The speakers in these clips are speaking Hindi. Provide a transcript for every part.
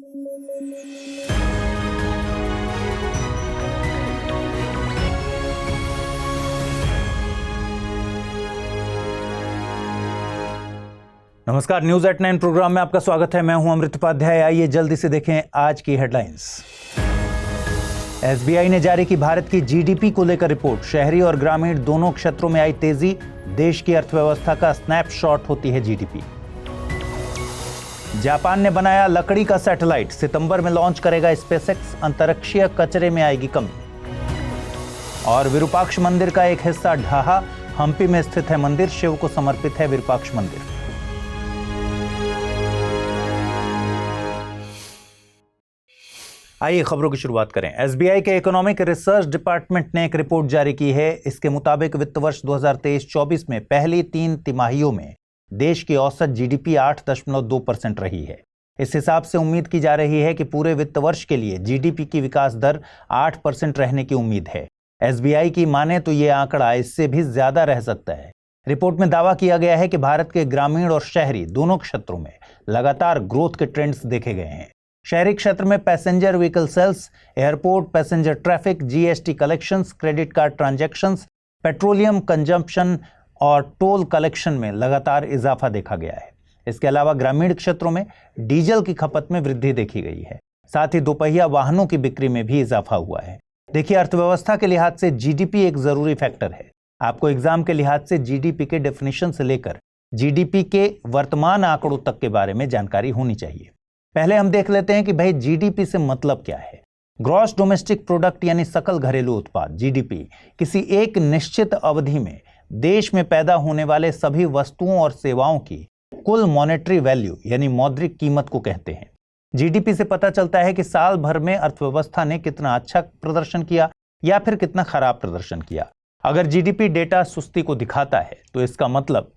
नमस्कार, न्यूज एट 9 प्रोग्राम में आपका स्वागत है। मैं हूं अमृत उपाध्याय। आइए जल्दी से देखें आज की हेडलाइंस। एसबीआई ने जारी की भारत की जीडीपी को लेकर रिपोर्ट। शहरी और ग्रामीण दोनों क्षेत्रों में आई तेजी। देश की अर्थव्यवस्था का स्नैपशॉट होती है जीडीपी। जापान ने बनाया लकड़ी का सैटेलाइट, सितंबर में लॉन्च करेगा स्पेसएक्स। अंतरिक्षीय कचरे में आएगी कमी। और विरूपाक्ष मंदिर का एक हिस्सा ढहा। हम्पी में स्थित है मंदिर, शिव को समर्पित है विरूपाक्ष मंदिर। आइए खबरों की शुरुआत करें। एसबीआई के इकोनॉमिक रिसर्च डिपार्टमेंट ने एक रिपोर्ट जारी की है। इसके मुताबिक वित्त वर्ष 2023-24 में पहली 3 तिमाहियों में देश की औसत जीडीपी 8.2% रही है। इस हिसाब से उम्मीद की जा रही है कि पूरे वित्त वर्ष के लिए जीडीपी की विकास दर 8% रहने की उम्मीद है। एसबीआई की माने तो ये आंकड़ा इससे भी ज्यादा रह सकता है। रिपोर्ट में दावा किया गया है कि भारत के ग्रामीण और शहरी दोनों क्षेत्रों में लगातार ग्रोथ के ट्रेंड्स देखे गए हैं। शहरी क्षेत्र में passenger vehicle sales, airport passenger traffic, GST collections, credit card transactions, petroleum consumption और टोल कलेक्शन में लगातार इजाफा देखा गया है। इसके अलावा ग्रामीण क्षेत्रों में डीजल की खपत में वृद्धि देखी गई है। साथ ही दोपहिया वाहनों की बिक्री में भी इजाफा हुआ है। देखिए, अर्थव्यवस्था के लिहाज से जीडीपी एक जरूरी फैक्टर है। आपको एग्जाम के लिहाज से जीडीपी के डेफिनेशन से लेकर जीडीपी के वर्तमान आंकड़ों तक के बारे में जानकारी होनी चाहिए। पहले हम देख लेते हैं कि भाई जीडीपी से मतलब क्या है। ग्रॉस डोमेस्टिक प्रोडक्ट यानी सकल घरेलू उत्पाद जीडीपी किसी एक निश्चित अवधि में देश में पैदा होने वाले सभी वस्तुओं और सेवाओं की कुल मॉनेटरी वैल्यू यानी मौद्रिक कीमत को कहते हैं। जीडीपी से पता चलता है कि साल भर में अर्थव्यवस्था ने कितना अच्छा प्रदर्शन किया या फिर कितना खराब प्रदर्शन किया। अगर जीडीपी डेटा सुस्ती को दिखाता है तो इसका मतलब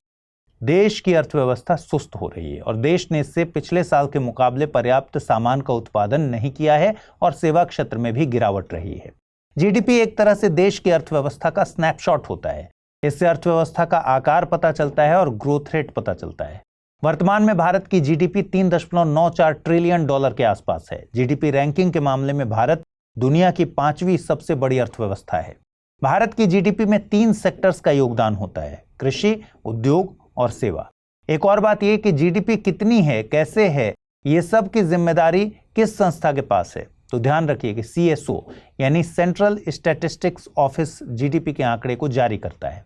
देश की अर्थव्यवस्था सुस्त हो रही है और देश ने इससे पिछले साल के मुकाबले पर्याप्त सामान का उत्पादन नहीं किया है और सेवा क्षेत्र में भी गिरावट रही है। जीडीपी एक तरह से देश की अर्थव्यवस्था का स्नैपशॉट होता है। इससे अर्थव्यवस्था का आकार पता चलता है और ग्रोथ रेट पता चलता है। वर्तमान में भारत की जीडीपी $3.94 ट्रिलियन के आसपास है। जीडीपी रैंकिंग के मामले में भारत दुनिया की 5वीं सबसे बड़ी अर्थव्यवस्था है। भारत की जीडीपी में 3 सेक्टर्स का योगदान होता है: कृषि, उद्योग और सेवा। एक और बात यह कि जीडीपी कितनी है, कैसे है, ये सब की जिम्मेदारी किस संस्था के पास है। तो ध्यान रखिए कि सीएसओ यानी सेंट्रल स्टैटिस्टिक्स ऑफिस जीडीपी के आंकड़े को जारी करता है।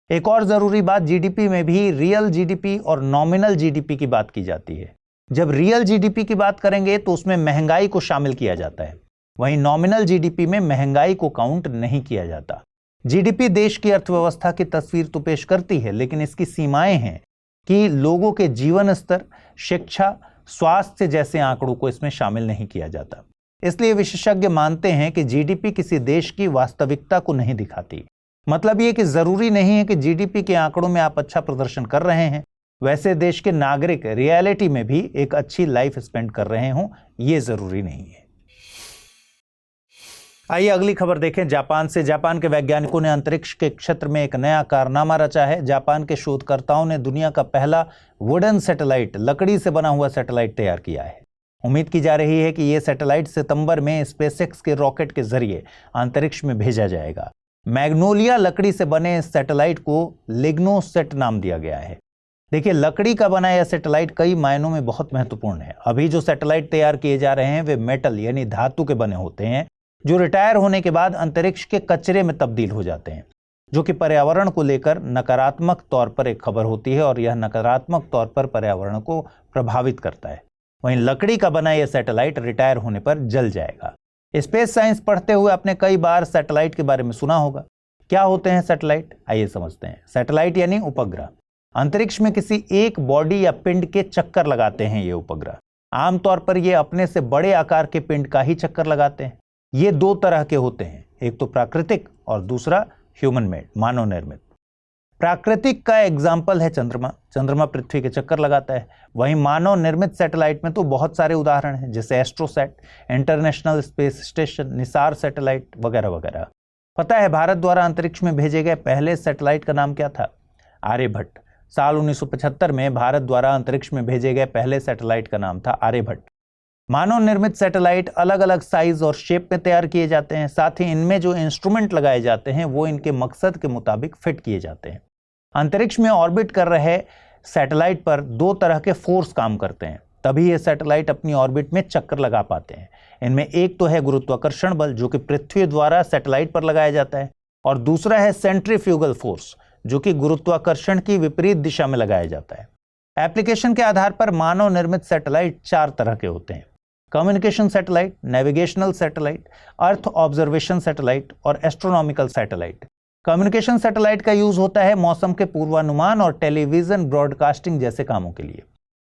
एक और जरूरी बात, जीडीपी में भी रियल जीडीपी और नॉमिनल जीडीपी की बात की जाती है। जब रियल जीडीपी की बात करेंगे तो उसमें महंगाई को शामिल किया जाता है, वहीं नॉमिनल जीडीपी में महंगाई को काउंट नहीं किया जाता। जीडीपी देश की अर्थव्यवस्था की तस्वीर तो पेश करती है, लेकिन इसकी सीमाएं हैं कि लोगों के जीवन स्तर, शिक्षा, स्वास्थ्य जैसे आंकड़ों को इसमें शामिल नहीं किया जाता। इसलिए विशेषज्ञ मानते हैं कि जीडीपी किसी देश की वास्तविकता को नहीं दिखाती। मतलब ये कि जरूरी नहीं है कि जीडीपी के आंकड़ों में आप अच्छा प्रदर्शन कर रहे हैं, वैसे देश के नागरिक रियलिटी में भी एक अच्छी लाइफ स्पेंड कर रहे हों, ये जरूरी नहीं है। आइए अगली खबर देखें जापान से। जापान के वैज्ञानिकों ने अंतरिक्ष के क्षेत्र में एक नया कारनामा रचा है। जापान के शोधकर्ताओं ने दुनिया का पहला वुडन सैटेलाइट, लकड़ी से बना हुआ सैटेलाइट तैयार किया है। उम्मीद की जा रही है कि यह सैटेलाइट सितंबर में स्पेसएक्स के रॉकेट के जरिए अंतरिक्ष में भेजा जाएगा। मैग्नोलिया लकड़ी से बने इस सैटेलाइट को लिग्नोसेट नाम दिया गया है। देखिए, लकड़ी का बना यह सैटेलाइट कई मायनों में बहुत महत्वपूर्ण है। अभी जो सैटेलाइट तैयार किए जा रहे हैं वे मेटल यानी धातु के बने होते हैं, जो रिटायर होने के बाद अंतरिक्ष के कचरे में तब्दील हो जाते हैं, जो कि पर्यावरण को लेकर नकारात्मक तौर पर एक खबर होती है और यह नकारात्मक तौर पर पर्यावरण को प्रभावित करता है। वहीं लकड़ी का बना यह सैटेलाइट रिटायर होने पर जल जाएगा। स्पेस साइंस पढ़ते हुए आपने कई बार सैटेलाइट के बारे में सुना होगा। क्या होते हैं सैटेलाइट, आइए समझते हैं। सैटेलाइट यानी उपग्रह। अंतरिक्ष में किसी एक बॉडी या पिंड के चक्कर लगाते हैं ये उपग्रह। आमतौर पर ये अपने से बड़े आकार के पिंड का ही चक्कर लगाते हैं। ये 2 तरह के होते हैं, एक तो प्राकृतिक और दूसरा ह्यूमन मेड, मानव निर्मित। प्राकृतिक का एग्जाम्पल है चंद्रमा। चंद्रमा पृथ्वी के चक्कर लगाता है। वहीं मानव निर्मित सैटेलाइट में तो बहुत सारे उदाहरण हैं, जैसे AstroSat, international space station, Nisar satellite वगैरह वगैरह। पता है भारत द्वारा अंतरिक्ष में भेजे गए पहले सैटेलाइट का नाम क्या था? आर्यभट्ट। साल 1975 में भारत द्वारा अंतरिक्ष में भेजे गए पहले सैटेलाइट का नाम था आर्यभट्ट। मानव निर्मित सैटेलाइट अलग अलग साइज और शेप में तैयार किए जाते हैं। साथ ही इनमें जो इंस्ट्रूमेंट लगाए जाते हैं वो इनके मकसद के मुताबिक फिट किए जाते हैं। अंतरिक्ष में ऑर्बिट कर रहे सैटेलाइट पर दो तरह के फोर्स काम करते हैं, तभी ये सैटेलाइट अपनी ऑर्बिट में चक्कर लगा पाते हैं। इनमें एक तो है गुरुत्वाकर्षण बल जो कि पृथ्वी द्वारा सैटेलाइट पर लगाया जाता है, और दूसरा है सेंट्रीफ्यूगल फोर्स जो कि गुरुत्वाकर्षण की विपरीत दिशा में लगाया जाता है। एप्लीकेशन के आधार पर मानव निर्मित सैटेलाइट चार तरह के होते हैं: communication satellite, navigational satellite, earth observation satellite और एस्ट्रोनॉमिकल सैटेलाइट। कम्युनिकेशन सैटेलाइट का यूज होता है मौसम के पूर्वानुमान और टेलीविजन ब्रॉडकास्टिंग जैसे कामों के लिए।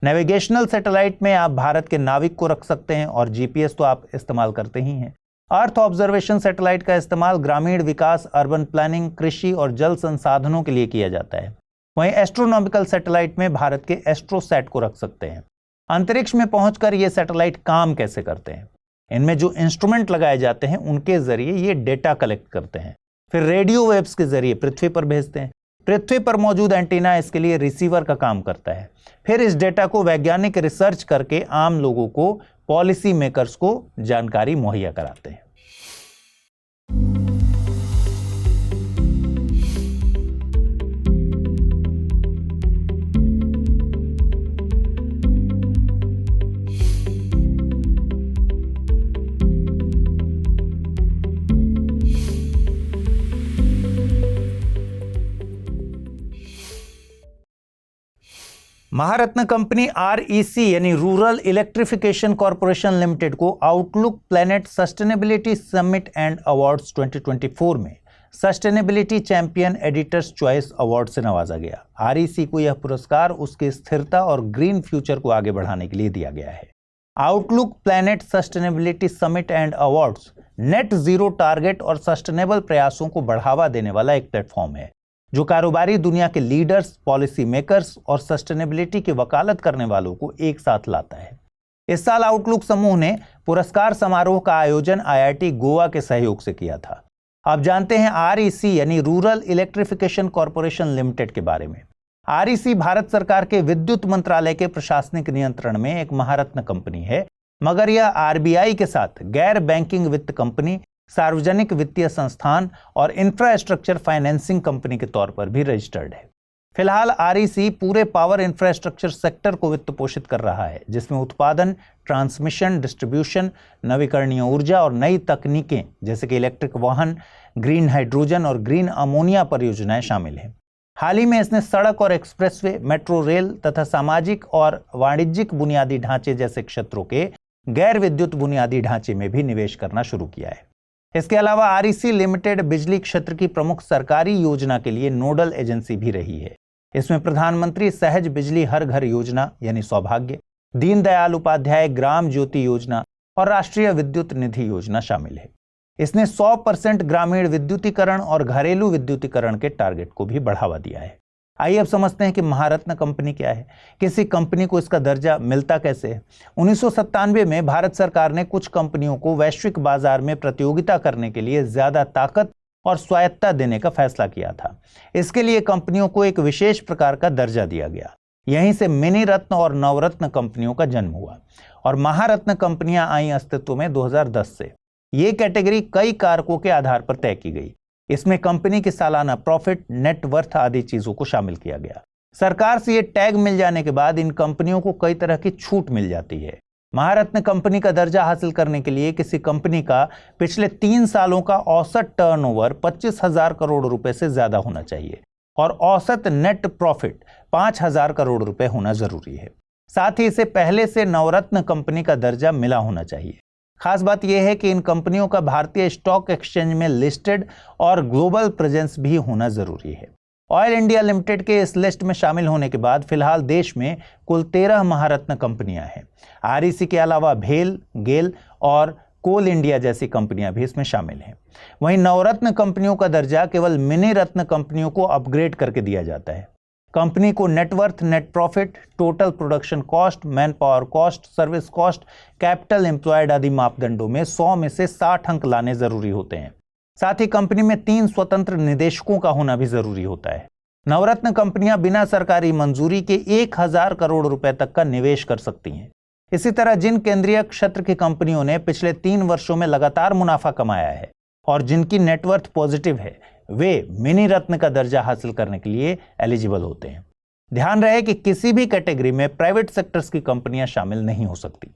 नेविगेशनल सैटेलाइट में आप भारत के नाविक को रख सकते हैं और जीपीएस तो आप इस्तेमाल करते ही हैं। अर्थ ऑब्जर्वेशन सैटेलाइट का इस्तेमाल ग्रामीण विकास, अर्बन प्लानिंग, कृषि और जल संसाधनों के लिए किया जाता है। वहीं एस्ट्रोनॉमिकल सैटेलाइट में भारत के एस्ट्रोसैट को रख सकते हैं। अंतरिक्ष में पहुंचकर ये सैटेलाइट काम कैसे करते हैं? इनमें जो इंस्ट्रूमेंट लगाए जाते हैं उनके जरिए ये डेटा कलेक्ट करते हैं, फिर रेडियो वेव्स के जरिए पृथ्वी पर भेजते हैं। पृथ्वी पर मौजूद एंटीना इसके लिए रिसीवर का काम करता है। फिर इस डेटा को वैज्ञानिक रिसर्च करके आम लोगों को, पॉलिसी मेकर्स को जानकारी मुहैया कराते हैं। महारत्न कंपनी REC यानी रूरल इलेक्ट्रिफिकेशन कॉरपोरेशन लिमिटेड को outlook planet sustainability summit and awards 2024 में sustainability champion editors choice award से नवाजा गया। REC को यह पुरस्कार उसकी स्थिरता और ग्रीन फ्यूचर को आगे बढ़ाने के लिए दिया गया है। Outlook planet sustainability summit and awards net zero target और सस्टेनेबल प्रयासों को बढ़ावा देने वाला एक प्लेटफॉर्म है जो कारोबारी दुनिया के लीडर्स, पॉलिसी मेकर्स और सस्टेनेबिलिटी की वकालत करने वालों को एक साथ लाता है। इस साल आउटलुक समूह ने पुरस्कार समारोह का आयोजन IIT गोवा के सहयोग से किया था। अब जानते हैं REC यानी रूरल इलेक्ट्रिफिकेशन कॉरपोरेशन लिमिटेड के बारे में। REC भारत सरकार के विद्युत मंत्रालय के प्रशासनिक नियंत्रण में एक महारत्न कंपनी है, मगर यह RBI के साथ गैर बैंकिंग वित्त कंपनी, सार्वजनिक वित्तीय संस्थान और इंफ्रास्ट्रक्चर फाइनेंसिंग कंपनी के तौर पर भी रजिस्टर्ड है। फिलहाल REC पूरे पावर इंफ्रास्ट्रक्चर सेक्टर को वित्त पोषित कर रहा है, जिसमें उत्पादन, ट्रांसमिशन, डिस्ट्रीब्यूशन, नवीकरणीय ऊर्जा और नई तकनीकें जैसे कि इलेक्ट्रिक वाहन, ग्रीन हाइड्रोजन और ग्रीन अमोनिया परियोजनाएं शामिल हैं। हाल ही में इसने सड़क और एक्सप्रेसवे, मेट्रो रेल तथा सामाजिक और वाणिज्यिक बुनियादी ढांचे जैसे क्षेत्रों के गैर विद्युत बुनियादी ढांचे में भी निवेश करना शुरू किया है। इसके अलावा REC लिमिटेड बिजली क्षेत्र की प्रमुख सरकारी योजना के लिए नोडल एजेंसी भी रही है। इसमें प्रधानमंत्री सहज बिजली हर घर योजना यानी सौभाग्य, दीनदयाल उपाध्याय ग्राम ज्योति योजना और राष्ट्रीय विद्युत निधि योजना शामिल है। इसने 100% ग्रामीण विद्युतीकरण और घरेलू विद्युतीकरण के टारगेट को भी बढ़ावा दिया है। आइए अब समझते हैं कि महारत्न कंपनी क्या है, किसी कंपनी को इसका दर्जा मिलता कैसे है। 1997 में भारत सरकार ने कुछ कंपनियों को वैश्विक बाजार में प्रतियोगिता करने के लिए ज्यादा ताकत और स्वायत्तता देने का फैसला किया था। इसके लिए कंपनियों को एक विशेष प्रकार का दर्जा दिया गया। यहीं से मिनी रत्न और नवरत्न कंपनियों का जन्म हुआ और महारत्न कंपनियां आई अस्तित्व में 2010 से। ये कैटेगरी कई कारकों के आधार पर तय की गई। इसमें कंपनी की सालाना प्रॉफिट, नेटवर्थ आदि चीजों को शामिल किया गया। सरकार से ये टैग मिल जाने के बाद इन कंपनियों को कई तरह की छूट मिल जाती है। महारत्न कंपनी का दर्जा हासिल करने के लिए किसी कंपनी का पिछले 3 सालों का औसत टर्नओवर 25,000 करोड़ रुपए से ज्यादा होना चाहिए और औसत नेट प्रॉफिट 5,000 करोड़ रुपए होना जरूरी है। साथ ही इसे पहले से नवरत्न कंपनी का दर्जा मिला होना चाहिए। खास बात यह है कि इन कंपनियों का भारतीय स्टॉक एक्सचेंज में लिस्टेड और ग्लोबल प्रेजेंस भी होना जरूरी है। ऑयल इंडिया लिमिटेड के इस लिस्ट में शामिल होने के बाद फिलहाल देश में कुल 13 महारत्न कंपनियां हैं। REC के अलावा भेल, गेल और कोल इंडिया जैसी कंपनियां भी इसमें शामिल हैं। वहीं नवरत्न कंपनियों का दर्जा केवल मिनी रत्न कंपनियों को अपग्रेड करके दिया जाता है। कंपनी को net worth, net profit, total production cost, man power cost, service cost, capital employed आदि मापदंडों में 100 में से 60 अंक लाने जरूरी होते हैं। साथ ही कंपनी में 3 स्वतंत्र निदेशकों का होना भी जरूरी होता है। नवरत्न कंपनियां बिना सरकारी मंजूरी के 1,000 करोड़ रुपए तक का निवेश कर सकती हैं। इसी तरह जिन केंद्रीय क्षेत्र की कंपनियों ने पिछले 3 वर्षों में लगातार मुनाफा कमाया है और जिनकी नेटवर्थ पॉजिटिव है, वे मिनी रत्न का दर्जा हासिल करने के लिए एलिजिबल होते हैं। ध्यान रहे कि किसी भी कैटेगरी में प्राइवेट सेक्टर्स की कंपनियां शामिल नहीं हो सकती।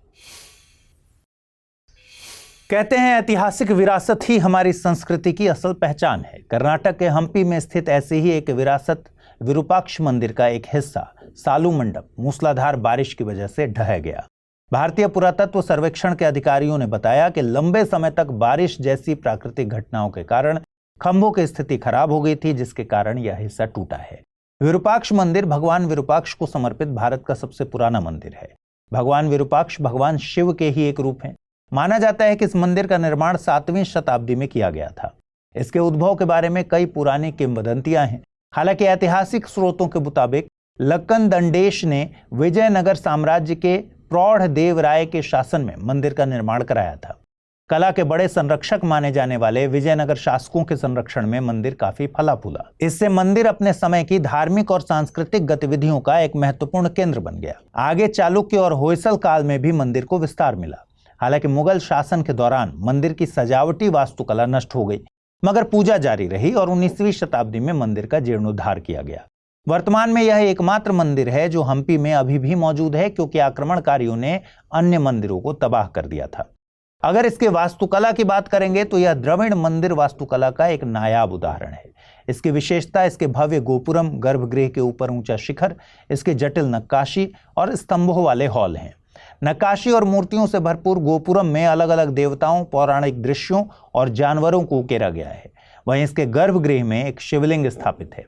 कहते हैं ऐतिहासिक विरासत ही हमारी संस्कृति की असल पहचान है। कर्नाटक के हम्पी में स्थित ऐसी ही एक विरासत विरूपाक्ष मंदिर का एक हिस्सा सालू मंडप मूसलाधार बारिश की वजह से ढह गया। भारतीय पुरातत्व सर्वेक्षण के अधिकारियों ने बताया कि लंबे समय तक बारिश जैसी प्राकृतिक घटनाओं के कारण खंभों की स्थिति खराब हो गई थी, जिसके कारण यह हिस्सा टूटा है। विरूपाक्ष मंदिर भगवान विरूपाक्ष को समर्पित भारत का सबसे पुराना मंदिर है। भगवान विरूपाक्ष भगवान शिव के ही एक रूप हैं। माना जाता है कि इस मंदिर का निर्माण 7वीं शताब्दी में किया गया था। इसके उद्भव के बारे में कई पुरानी किंवदंतियां हैं। हालांकि ऐतिहासिक स्रोतों के मुताबिक लक्कन दंडेश ने विजयनगर साम्राज्य के प्रौढ़ देव राय के शासन में मंदिर का निर्माण कराया था। कला के बड़े संरक्षक माने जाने वाले विजयनगर शासकों के संरक्षण में मंदिर काफी फला फूला। इससे मंदिर अपने समय की धार्मिक और सांस्कृतिक गतिविधियों का एक महत्वपूर्ण केंद्र बन गया। आगे चालुक्य और होयसल काल में भी मंदिर को विस्तार मिला। हालांकि मुगल शासन के दौरान मंदिर की सजावटी वास्तुकला नष्ट हो गई, मगर पूजा जारी रही और 19वीं शताब्दी में मंदिर का जीर्णोद्धार किया गया। वर्तमान में यह एकमात्र मंदिर है जो हम्पी में अभी भी मौजूद है, क्योंकि आक्रमणकारियों ने अन्य मंदिरों को तबाह कर दिया था। अगर इसके वास्तुकला की बात करेंगे तो यह द्रविड़ मंदिर वास्तुकला का एक नायाब उदाहरण है। इसकी विशेषता इसके भव्य गोपुरम, गर्भगृह के ऊपर ऊंचा शिखर, इसके जटिल नक्काशी और स्तंभों वाले हॉल हैं। नक्काशी और मूर्तियों से भरपूर गोपुरम में अलग अलग देवताओं, पौराणिक दृश्यों और जानवरों को उकेरा गया है। वहीं इसके गर्भगृह में एक शिवलिंग स्थापित है।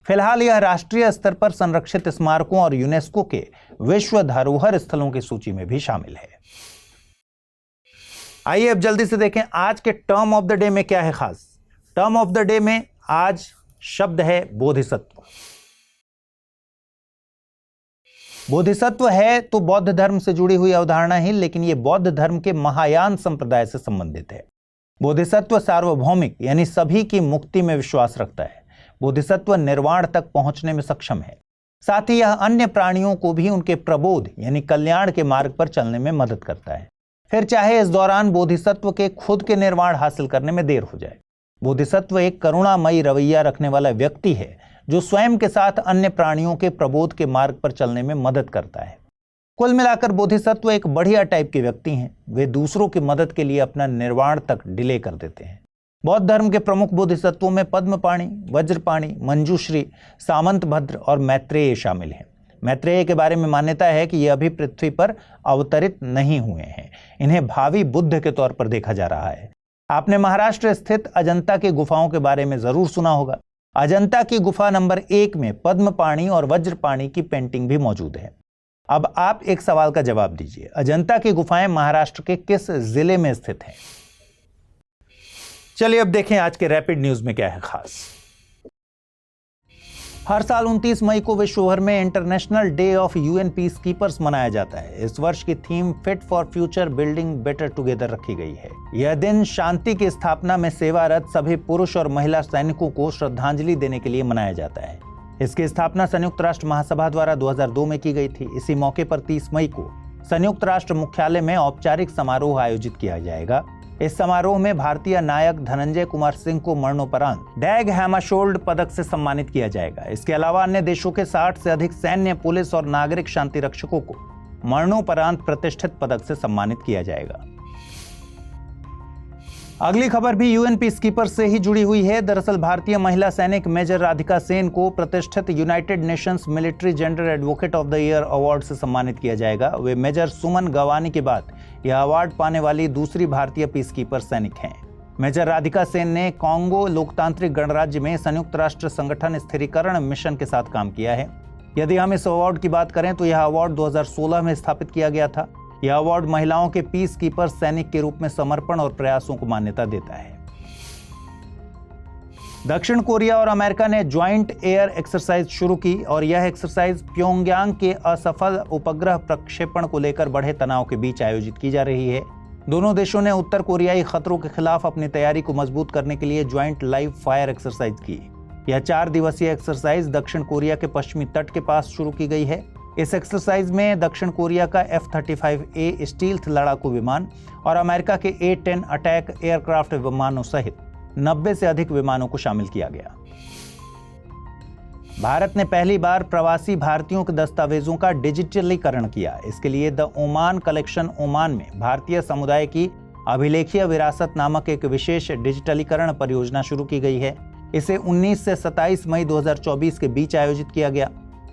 फिलहाल यह राष्ट्रीय स्तर पर संरक्षित स्मारकों और यूनेस्को के विश्व धरोहर स्थलों की सूची में भी शामिल है। आइए अब जल्दी से देखें आज के टर्म ऑफ द डे में क्या है खास। टर्म ऑफ द डे में आज शब्द है बोधिसत्व। बोधिसत्व है तो बौद्ध धर्म से जुड़ी हुई अवधारणा ही, लेकिन यह बौद्ध धर्म के महायान संप्रदाय से संबंधित है। बोधिसत्व सार्वभौमिक यानी सभी की मुक्ति में विश्वास रखता है। बोधिसत्व निर्वाण तक पहुंचने में सक्षम है। साथ ही यह अन्य प्राणियों को भी उनके प्रबोध यानी कल्याण के मार्ग पर चलने में मदद करता है, फिर चाहे इस दौरान बोधिसत्व के खुद के निर्वाण हासिल करने में देर हो जाए। बोधिसत्व एक करुणामयी रवैया रखने वाला व्यक्ति है जो स्वयं के साथ अन्य प्राणियों के प्रबोध के मार्ग पर चलने में मदद करता है। कुल मिलाकर बोधिसत्व एक बढ़िया टाइप के व्यक्ति हैं। वे दूसरों की मदद के लिए अपना निर्वाण तक डिले कर देते हैं। बौद्ध धर्म के प्रमुख बोधिसत्वों में पद्मपाणि, वज्रपाणि, मंजूश्री, सामंतभद्र और मैत्रेय शामिल हैं। मैत्रेय के बारे में मान्यता है कि ये अभी पृथ्वी पर अवतरित नहीं हुए हैं। इन्हें भावी बुद्ध के तौर पर देखा जा रहा है। आपने महाराष्ट्र स्थित अजंता की गुफाओं के बारे में जरूर सुना होगा। अजंता की गुफा नंबर 1 में पद्मपाणि और वज्रपाणि की पेंटिंग भी मौजूद है। अब आप एक सवाल का जवाब दीजिए, अजंता की गुफाएं महाराष्ट्र के किस जिले में स्थित हैं? चलिए अब देखें आज के रैपिड न्यूज में क्या है खास। हर साल 29 मई को विश्व भर में international day of UN peace keepers मनाया जाता है। इस वर्ष की theme fit for future building better together रखी गई है। यह दिन शांति की स्थापना में सेवारत सभी पुरुष और महिला सैनिकों को श्रद्धांजलि देने के लिए मनाया जाता है। इसकी स्थापना संयुक्त राष्ट्र महासभा द्वारा 2002 में की गई थी। इसी मौके पर 30 मई को संयुक्त राष्ट्र मुख्यालय में औपचारिक समारोह आयोजित किया जाएगा। इस समारोह में भारतीय नायक धनंजय कुमार सिंह को मरणोपरांत डैग हैमाशोल्ड पदक से सम्मानित किया जाएगा। इसके अलावा अन्य देशों के 60 से अधिक सैन्य, पुलिस और नागरिक शांति रक्षकों को मरणोपरांत प्रतिष्ठित पदक से सम्मानित किया जाएगा। अगली खबर भी यूएन पीसकीपर से ही जुड़ी हुई है। दरअसल भारतीय महिला सैनिक मेजर राधिका सेन को प्रतिष्ठित United Nations military gender advocate of the year award से सम्मानित किया जाएगा। वे मेजर सुमन गवानी के बाद यह अवार्ड पाने वाली दूसरी भारतीय पीसकीपर सैनिक हैं। मेजर राधिका सेन ने कांगो लोकतांत्रिक गणराज्य में संयुक्त राष्ट्र संगठन स्थिरीकरण मिशन के साथ काम किया है। यदि हम इस अवार्ड की बात करें तो यह अवार्ड 2016 में स्थापित किया गया था। यह अवार्ड महिलाओं के पीस कीपर सैनिक के रूप में समर्पण और प्रयासों को मान्यता देता है। दक्षिण कोरिया और अमेरिका ने ज्वाइंट एयर एक्सरसाइज शुरू की और यह एक्सरसाइज प्योंगयांग के असफल उपग्रह प्रक्षेपण को लेकर बढ़े तनाव के बीच आयोजित की जा रही है। दोनों देशों ने उत्तर कोरियाई खतरों के खिलाफ अपनी तैयारी को मजबूत करने के लिए ज्वाइंट लाइव फायर एक्सरसाइज की। यह 4 दिवसीय एक्सरसाइज दक्षिण कोरिया के पश्चिमी तट के पास शुरू की गई है। इस एक्सरसाइज में दक्षिण कोरिया का F-35A स्टील्थ लड़ाकू विमान और अमेरिका के A-10 अटैक एयरक्राफ्ट विमानों सहित 90 से अधिक विमानों को शामिल किया गया। भारत ने पहली बार प्रवासी भारतीयों के दस्तावेजों का डिजिटलीकरण किया। इसके लिए द ओमान कलेक्शन ओमान में भारतीय समुदाय की अभिलेखीय विरासत नामक एक विशेष डिजिटलीकरण परियोजना शुरू की गई है। इसे 19 से 27 मई 2024 के बीच आयोजित किया गया।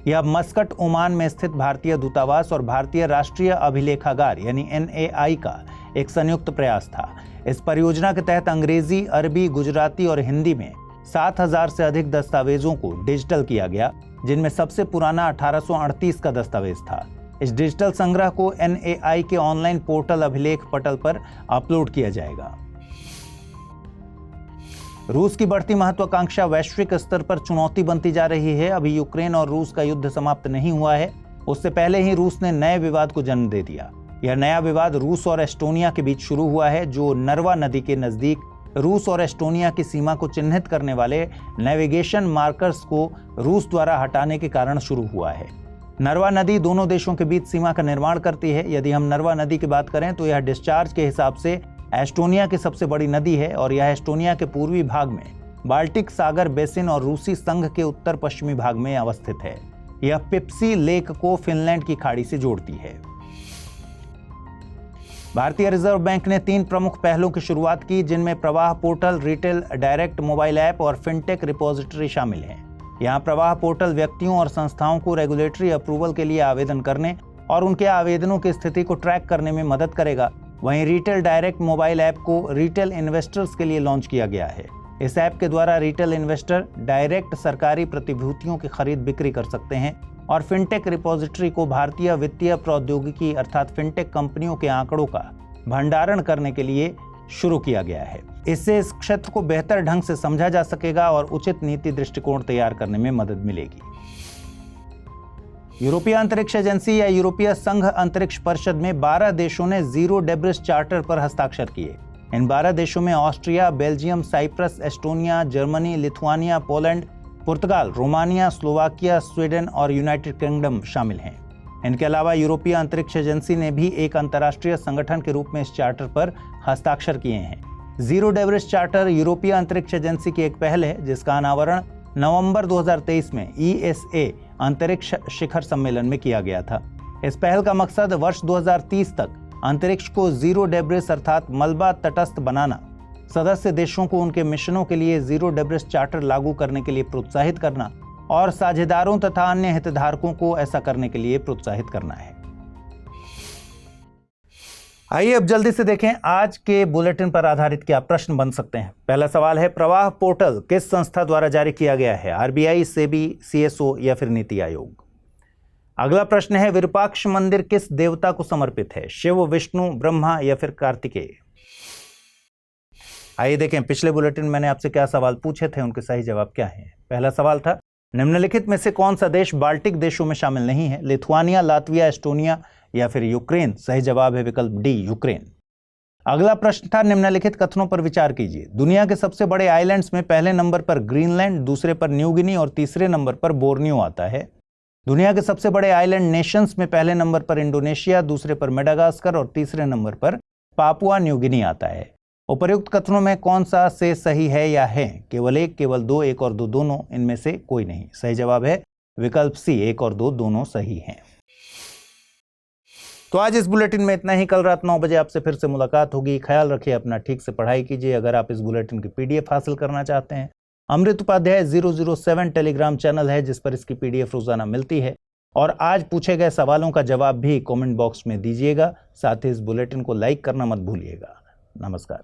यह मस्कट ओमान में स्थित भारतीय दूतावास और भारतीय राष्ट्रीय अभिलेखागार यानी NAI का एक संयुक्त प्रयास था। इस परियोजना के तहत अंग्रेजी, अरबी, गुजराती और हिंदी में 7000 से अधिक दस्तावेजों को डिजिटल किया गया, जिनमें सबसे पुराना 1838 का दस्तावेज था। इस डिजिटल संग्रह को NAI के ऑनलाइन पोर्टल अभिलेख पटल पर अपलोड किया जाएगा। रूस की बढ़ती महत्वाकांक्षा वैश्विक स्तर पर चुनौती बनती जा रही है। अभी यूक्रेन और रूस का युद्ध समाप्त नहीं हुआ है। उससे पहले ही रूस ने नए विवाद को जन्म दे दिया। यह नया विवाद रूस और एस्टोनिया के बीच शुरू हुआ है, जो नर्वा नदी के नजदीक रूस और एस्टोनिया की सीमा को चिन्हित करने वाले नेविगेशन मार्कर्स को रूस द्वारा हटाने के कारण शुरू हुआ है। नर्वा नदी दोनों देशों के बीच सीमा का निर्माण करती है। यदि हम नर्वा नदी की बात करें तो यह डिस्चार्ज के हिसाब से एस्टोनिया की सबसे बड़ी नदी है और यह एस्टोनिया के पूर्वी भाग में बाल्टिक सागर बेसिन और रूसी संघ के उत्तर पश्चिमी भाग में अवस्थित है। यह पिप्सी लेक को फिनलैंड की खाड़ी से जोड़ती है। भारतीय रिजर्व बैंक ने 3 प्रमुख पहलों की शुरुआत की, जिनमें प्रवाह portal, retail direct mobile app और फिनटेक रिपोजिटरी शामिल हैं। यहाँ प्रवाह पोर्टल व्यक्तियों और संस्थाओं को रेगुलेटरी अप्रूवल के लिए आवेदन करने और उनके आवेदनों की स्थिति को ट्रैक करने में मदद करेगा। वहीं रिटेल डायरेक्ट मोबाइल ऐप को रिटेल इन्वेस्टर्स के लिए लॉन्च किया गया है। इस ऐप के द्वारा रिटेल इन्वेस्टर डायरेक्ट सरकारी प्रतिभूतियों की खरीद बिक्री कर सकते हैं और फिनटेक रिपोजिटरी को भारतीय वित्तीय प्रौद्योगिकी अर्थात फिनटेक कंपनियों के आंकड़ों का भंडारण करने के लिए शुरू किया गया है। इससे इस क्षेत्र को बेहतर ढंग से समझा जा सकेगा और उचित नीति दृष्टिकोण तैयार करने में मदद मिलेगी। यूरोपीय अंतरिक्ष एजेंसी या यूरोपीय संघ अंतरिक्ष परिषद में 12 देशों ने जीरो डेब्रिस चार्टर पर हस्ताक्षर किए। इन 12 देशों में Austria, Belgium, Cyprus, Estonia, Germany, Lithuania, Poland, पुर्तगाल, रोमानिया, स्लोवाकिया, स्वीडन और यूनाइटेड किंगडम शामिल हैं। इनके अलावा यूरोपीय अंतरिक्ष एजेंसी ने भी एक अंतर्राष्ट्रीय संगठन के रूप में इस चार्टर पर हस्ताक्षर किए हैं। जीरो डेब्रिस चार्टर यूरोपीय अंतरिक्ष एजेंसी की एक पहल है, जिसका अनावरण नवंबर 2023 में ESA अंतरिक्ष शिखर सम्मेलन में किया गया था। इस पहल का मकसद वर्ष 2030 तक अंतरिक्ष को जीरो डेब्रिस अर्थात मलबा तटस्थ बनाना, सदस्य देशों को उनके मिशनों के लिए जीरो डेब्रिस चार्टर लागू करने के लिए प्रोत्साहित करना और साझेदारों तथा अन्य हितधारकों को ऐसा करने के लिए प्रोत्साहित करना है। आइए अब जल्दी से देखें आज के बुलेटिन पर आधारित क्या प्रश्न बन सकते हैं। पहला सवाल है, प्रवाह पोर्टल किस संस्था द्वारा जारी किया गया है? RBI, सेबी, CSO या फिर नीति आयोग? अगला प्रश्न है, विरूपाक्ष मंदिर किस देवता को समर्पित है? शिव, विष्णु, ब्रह्मा या फिर कार्तिकेय? आइए देखें पिछले बुलेटिन में मैंने आपसे क्या सवाल पूछे थे, उनके सही जवाब क्या है। पहला सवाल था, निम्नलिखित में से कौन सा देश बाल्टिक देशों में शामिल नहीं है? लिथुआनिया, लातविया, एस्टोनिया या फिर यूक्रेन? सही जवाब है विकल्प डी, यूक्रेन। अगला प्रश्न था, निम्नलिखित कथनों पर विचार कीजिए। दुनिया के सबसे बड़े आइलैंड्स में पहले नंबर पर ग्रीनलैंड, दूसरे पर न्यू गिनी और तीसरे नंबर पर बोर्नियो आता है। दुनिया के सबसे बड़े आइलैंड नेशंस में पहले नंबर पर इंडोनेशिया, दूसरे पर मेडागास्कर और तीसरे नंबर पर पापुआ न्यू गिनी आता है। उपर्युक्त कथनों में कौन सा से सही है या है? केवल एक, केवल दो, एक और दो दोनों, इनमें से कोई नहीं। सही जवाब है विकल्प सी, एक और दो दोनों सही हैं। तो आज इस बुलेटिन में इतना ही। कल रात 9 बजे आपसे फिर से मुलाकात होगी। ख्याल रखिए अपना, ठीक से पढ़ाई कीजिए। अगर आप इस बुलेटिन की PDF हासिल करना चाहते हैं, अमृत उपाध्याय 007 टेलीग्राम चैनल है जिस पर इसकी PDF रोजाना मिलती है। और आज पूछे गए सवालों का जवाब भी कमेंट बॉक्स में दीजिएगा। साथ ही इस बुलेटिन को लाइक करना मत भूलिएगा। नमस्कार।